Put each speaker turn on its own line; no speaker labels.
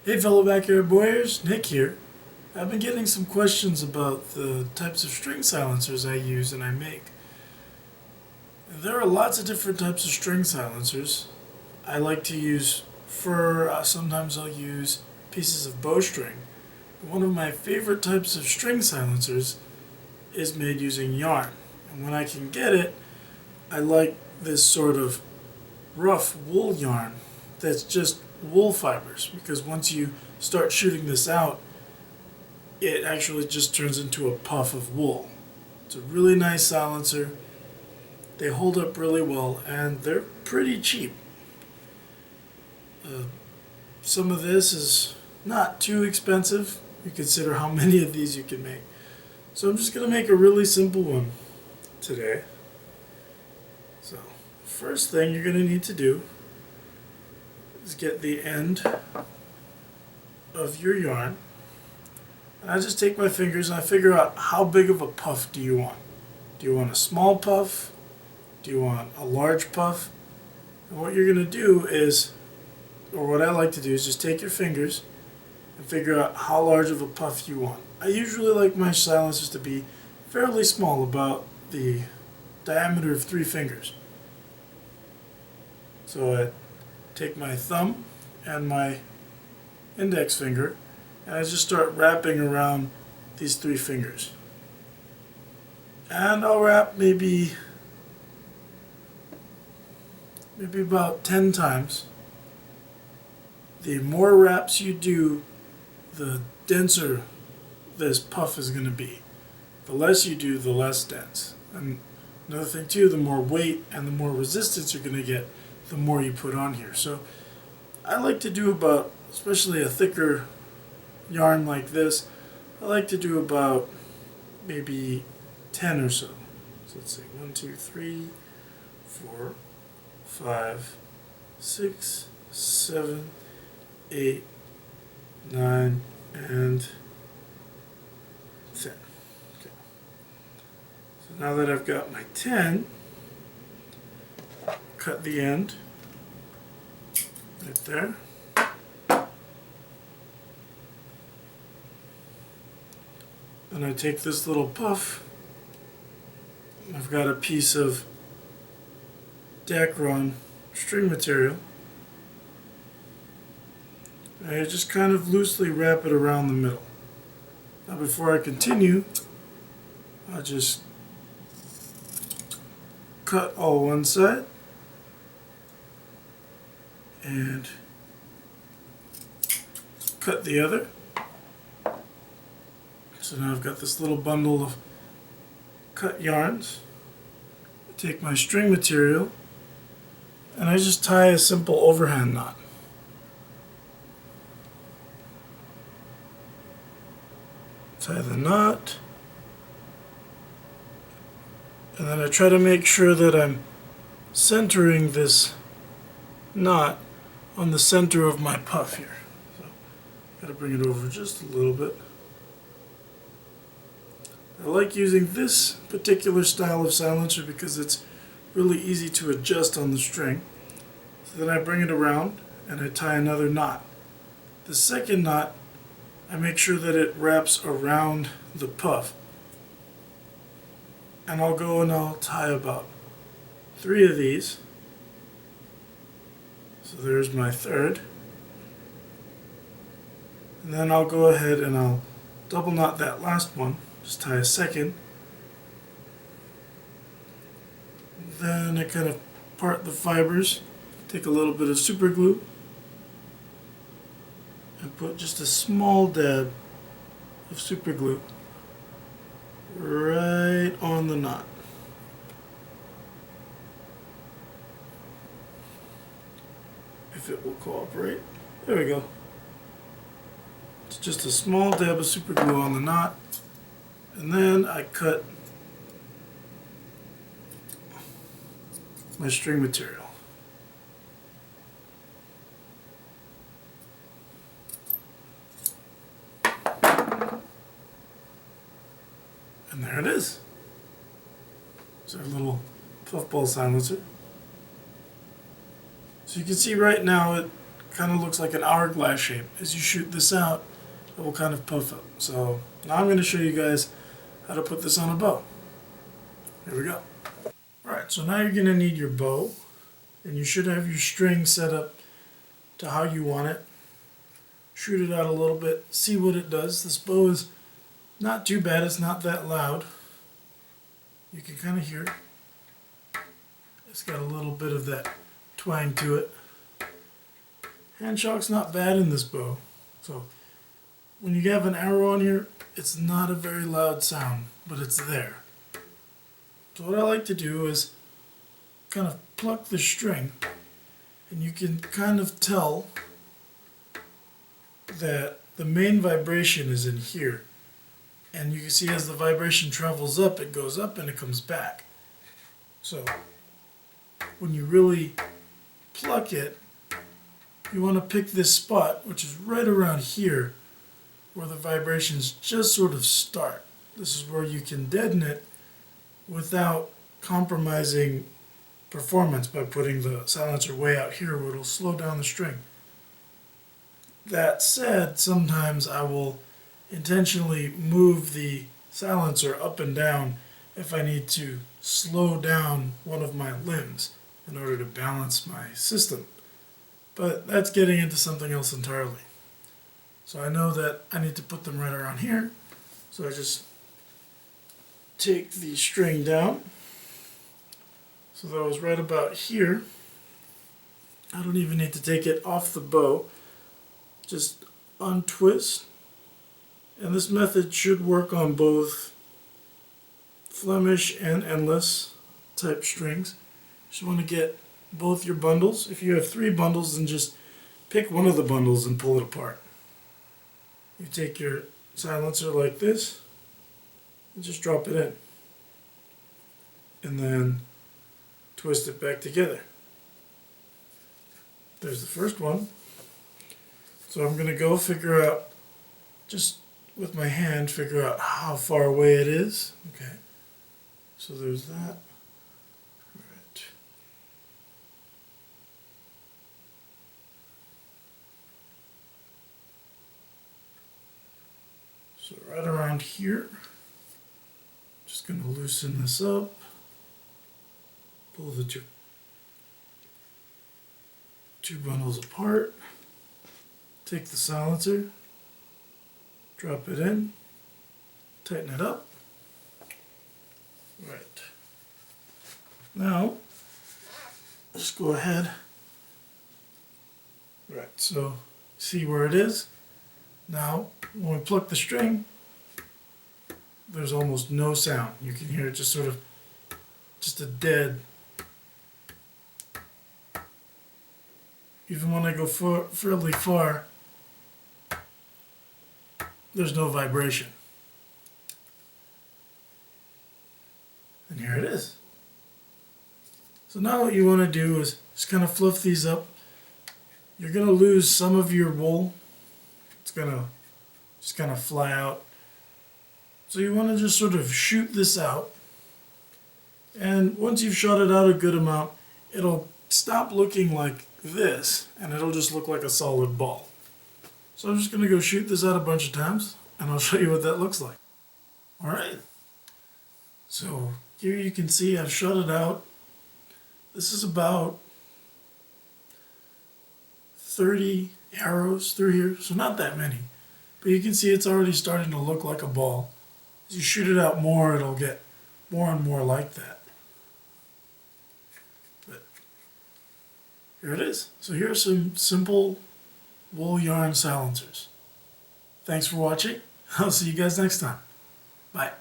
Hey fellow backyard boyers, Nick here. I've been getting some questions about the types of string silencers I use and I make. There are lots of different types of string silencers. I like to use fir, sometimes I'll use pieces of bowstring. One of my favorite types of string silencers is made using yarn. And when I can get it, I like this sort of rough wool yarn that's just wool fibers, because once you start shooting this out, it actually just turns into a puff of wool. It's a really nice silencer. They hold up really well and they're pretty cheap. Some of this is not too expensive. You consider how many of these you can make. So I'm just going to make a really simple one today. So first thing you're going to need to do is get the end of your yarn. And I just take my fingers and I figure out how big of a puff do you want. Do you want a small puff? Do you want a large puff? And what you're going to do is, or what I like to do is just take your fingers and figure out how large of a puff you want. I usually like my silencers to be fairly small, about the diameter of 3 fingers. So I take my thumb and my index finger and I just start wrapping around these 3 fingers. And I'll wrap maybe about 10 times. The more wraps you do, the denser this puff is going to be. The less you do, the less dense. And another thing too, the more weight and the more resistance you're going to get, the more you put on here. So I like to do about, especially a thicker yarn like this, I like to do about maybe 10 or so. So let's see, 1, 2, 3, 4, 5, 6, 7, 8, 9, and 10. Okay. So now that I've got my 10, cut the end right there. Then I take this little puff. I've got a piece of Dacron string material. And I just kind of loosely wrap it around the middle. Now before I continue, I'll just cut all one side and cut the other. So now I've got this little bundle of cut yarns. I take my string material and I just tie a simple overhand knot. Tie the knot, and then I try to make sure that I'm centering this knot on the center of my puff here. So got to bring it over just a little bit. I like using this particular style of silencer because it's really easy to adjust on the string. So then I bring it around and I tie another knot. The second knot, I make sure that it wraps around the puff. And I'll go and I'll tie about 3 of these. So there's my third. And then I'll go ahead and I'll double knot that last one. Just tie a second. Then I kind of part the fibers. Take a little bit of super glue and put just a small dab of super glue right on the knot. If it will cooperate. There we go. It's just a small dab of super glue on the knot, and then I cut my string material. And there it is. It's our little puffball silencer. So you can see right now it kind of looks like an hourglass shape. As you shoot this out, it will kind of puff up. So now I'm going to show you guys how to put this on a bow. Here we go. Alright, so now you're going to need your bow, and you should have your string set up to how you want it. Shoot it out a little bit, see what it does. This bow is not too bad, it's not that loud. You can kind of hear it. It's got a little bit of that twang to it. Hand shock's not bad in this bow. So when you have an arrow on here, it's not a very loud sound, but it's there. So what I like to do is kind of pluck the string, and you can kind of tell that the main vibration is in here. And you can see as the vibration travels up, it goes up and it comes back. So when you really pluck it, you want to pick this spot, which is right around here, where the vibrations just sort of start. This is where you can deaden it without compromising performance by putting the silencer way out here where it'll slow down the string. That said, sometimes I will intentionally move the silencer up and down if I need to slow down one of my limbs in order to balance my system. But that's getting into something else entirely. So I know that I need to put them right around here. So I just take the string down. So that was right about here. I don't even need to take it off the bow. Just untwist. And this method should work on both Flemish and endless type strings. Just want to get both your bundles. If you have 3 bundles, then just pick one of the bundles and pull it apart. You take your silencer like this and just drop it in. And then twist it back together. There's the first one. So I'm going to go figure out, just with my hand, figure out how far away it is. Okay. So there's that. Right. So right around here, just going to loosen this up. Pull the two bundles apart. Take the silencer, drop it in, tighten it up. Right. Now, just go ahead. Right, so see where it is? Now, when we pluck the string, there's almost no sound. You can hear it just sort of, just a dead. Even when I go fairly far, there's no vibration. And here it is. So now what you want to do is just kind of fluff these up. You're going to lose some of your wool. It's going to just kind of fly out. So you want to just sort of shoot this out. And once you've shot it out a good amount, it'll stop looking like this, and it'll just look like a solid ball. So I'm just going to go shoot this out a bunch of times, and I'll show you what that looks like. Alright, so here you can see I've shot it out. This is about 30 arrows through here, so not that many. But you can see it's already starting to look like a ball. As you shoot it out more, it'll get more and more like that. But here it is. So here are some simple wool yarn silencers. Thanks for watching. I'll see you guys next time. Bye.